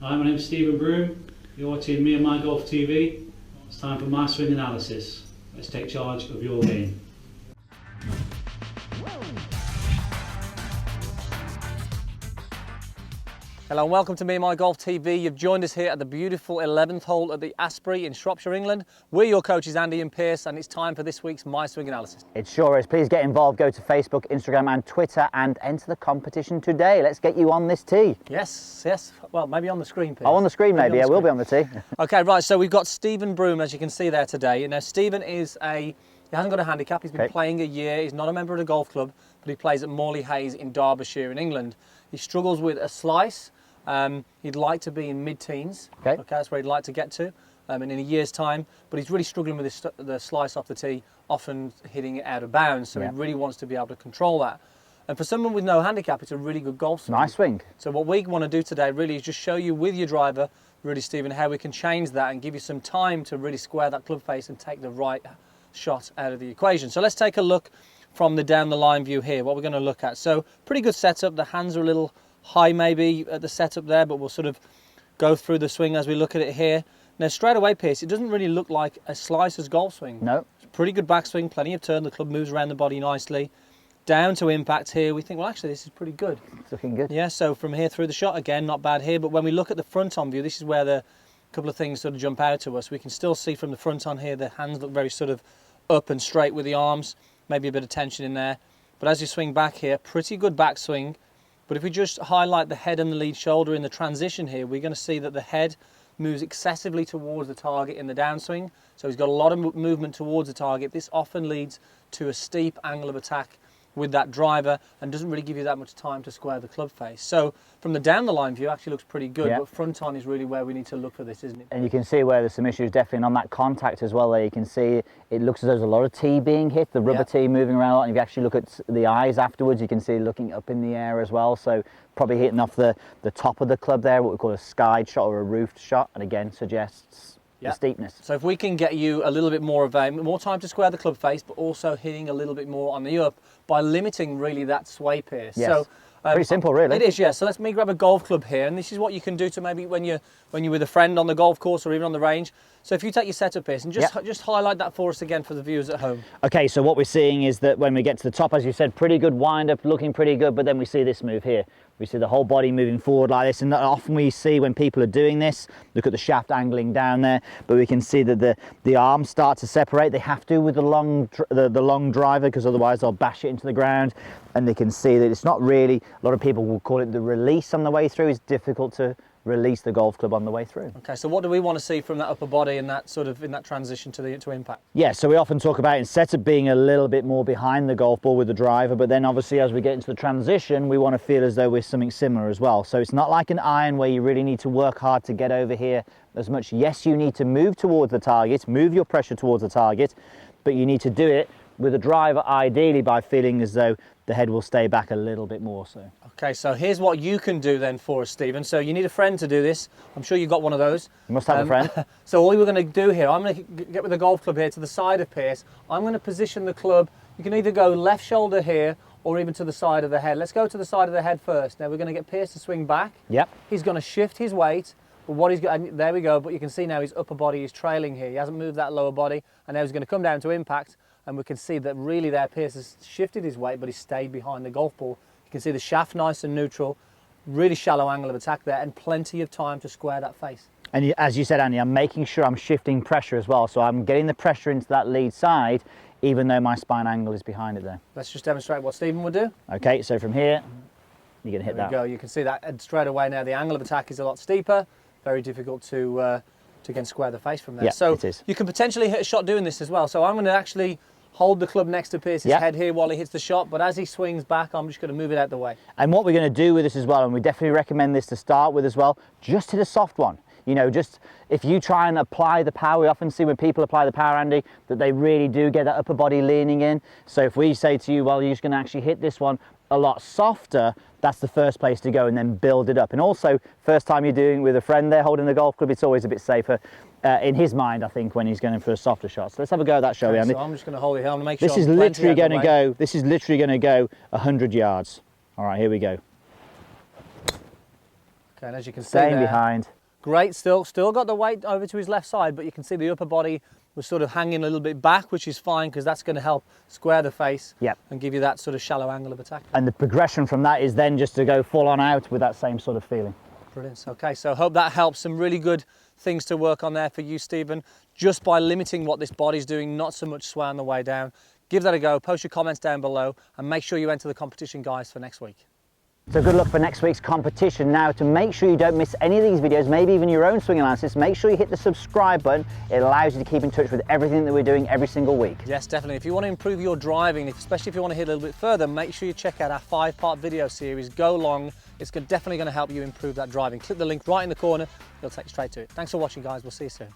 Hi, my name's Stephen Broom. You're watching Me and My Golf TV. It's time for my swing analysis. Let's take charge of your game. Hello and welcome to Me and My Golf TV. You've joined us here at the beautiful 11th hole at the Asprey in Shropshire, England. We're your coaches Andy and Pierce, and it's time for this week's My Swing Analysis. It sure is. Please get involved. Go to Facebook, Instagram and Twitter and enter the competition today. Let's get you on this tee. Yes. Well, maybe on the screen, Pierce. Oh, on the screen maybe. Yeah, we'll be on the tee. Okay, right, so we've got Stephen Broom, as you can see there today. Now, Stephen he hasn't got a handicap. He's been playing a year. He's not a member of the golf club, but he plays at Morley Hayes in Derbyshire in England. He struggles with a slice. He'd like to be in mid-teens. Okay, that's where he'd like to get to in a year's time. But he's really struggling with the slice off the tee, often hitting it out of bounds. So he really wants to be able to control that. And for someone with no handicap, it's a really good golf swing. Nice swing. So what we want to do today really is just show you with your driver, really, Stephen, how we can change that and give you some time to really square that club face and take the right shot out of the equation. So let's take a look from the down the line view here, what we're going to look at. So pretty good setup. The hands are a little high maybe at the setup there, but we'll sort of go through the swing as we look at it here. Now straight away, Pierce, it doesn't really look like a slicer's golf swing. No. It's a pretty good backswing, plenty of turn, the club moves around the body nicely. Down to impact here, we think, well actually this is pretty good. It's looking good. Yeah, so from here through the shot, again, not bad here, but when we look at the front on view, this is where the couple of things sort of jump out to us. We can still see from the front on here, the hands look very sort of up and straight with the arms, maybe a bit of tension in there. But as you swing back here, pretty good backswing. But if we just highlight the head and the lead shoulder in the transition here, we're going to see that the head moves excessively towards the target in the downswing. So he's got a lot of movement towards the target. This often leads to a steep angle of attack with that driver and doesn't really give you that much time to square the club face. So from the down the line view, actually looks pretty good, but front on is really where we need to look for this, isn't it? And you can see where there's some issues definitely on that contact as well there. You can see it looks as though there's a lot of tee being hit, the rubber tee moving around a lot. And if you actually look at the eyes afterwards, you can see looking up in the air as well. So probably hitting off the top of the club there, what we call a skied shot or a roofed shot, and again suggests the steepness. So if we can get you a little bit more time to square the club face, but also hitting a little bit more on the up by limiting really that sway, Pierce. Yes. So pretty simple, really. It is, yeah. So let's me grab a golf club here, and this is what you can do to maybe when you're with a friend on the golf course or even on the range. So if you take your setup, Pierce, and just highlight that for us again for the viewers at home. Okay, so what we're seeing is that when we get to the top, as you said, pretty good wind up, looking pretty good, but then we see this move here. We see the whole body moving forward like this, and often we see when people are doing this, look at the shaft angling down there, but we can see that the arms start to separate. They have to with the long driver, because otherwise they'll bash it into the ground, and they can see that it's not really, a lot of people will call it the release on the way through. It's difficult to release the golf club on the way through. Okay, so what do we want to see from that upper body and that sort of in that transition to impact? Yeah, so we often talk about in setup being a little bit more behind the golf ball with the driver, but then obviously as we get into the transition, we want to feel as though we're something similar as well. So it's not like an iron where you really need to work hard to get over here as much. Yes, you need to move towards the target, move your pressure towards the target, but you need to do it with a driver ideally by feeling as though the head will stay back a little bit more so. Okay, so here's what you can do then for us, Stephen. So you need a friend to do this. I'm sure you've got one of those. You must have a friend. So all we're going to do here, I'm going to get with the golf club here to the side of Pierce. I'm going to position the club. You can either go left shoulder here or even to the side of the head. Let's go to the side of the head first. Now we're going to get Pierce to swing back. Yep. He's going to shift his weight. But what he's got, there we go, but you can see now his upper body is trailing here. He hasn't moved that lower body, and now he's going to come down to impact. And we can see that really there Pierce has shifted his weight, but he stayed behind the golf ball. You can see the shaft nice and neutral, really shallow angle of attack there, and plenty of time to square that face. And as you said, Andy, I'm making sure I'm shifting pressure as well. So I'm getting the pressure into that lead side, even though my spine angle is behind it there. Let's just demonstrate what Stephen would do. Okay, so from here, you're going to hit that. There we go. You can see that and straight away now the angle of attack is a lot steeper. Very difficult to again square the face from there. Yeah, so it is. You can potentially hit a shot doing this as well. So I'm going to actually hold the club next to Pierce's head here while he hits the shot, but as he swings back, I'm just going to move it out the way. And what we're going to do with this as well, and we definitely recommend this to start with as well, just hit a soft one. You know, just if you try and apply the power, we often see when people apply the power, Andy, that they really do get that upper body leaning in. So if we say to you, well, you're just going to actually hit this one a lot softer, that's the first place to go, and then build it up. And also, first time you're doing it with a friend there holding the golf club, it's always a bit safer in his mind, I think, when he's going for a softer shot. So let's have a go at that, shall we, Andy? So I'm just going to hold it here and make sure this is literally going to go 100 yards. All right, here we go. Okay, and as you can see Staying there, behind. great, still got the weight over to his left side, but you can see the upper body was sort of hanging a little bit back, which is fine because that's going to help square the face Yep. and give you that sort of shallow angle of attack. And the progression from that is then just to go full on out with that same sort of feeling. Brilliant. Okay, so hope that helps. Some really good things to work on there for you, Stephen, just by limiting what this body's doing, not so much sway on the way down. Give that a go, post your comments down below, and make sure you enter the competition, guys, for next week. So good luck for next week's competition. Now, to make sure you don't miss any of these videos, maybe even your own swing analysis, make sure you hit the subscribe button. It allows you to keep in touch with everything that we're doing every single week. Yes, definitely. If you want to improve your driving, especially if you want to hit a little bit further, make sure you check out our 5-part video series, Go Long. It's definitely going to help you improve that driving. Click the link right in the corner. It'll take you straight to it. Thanks for watching, guys. We'll see you soon.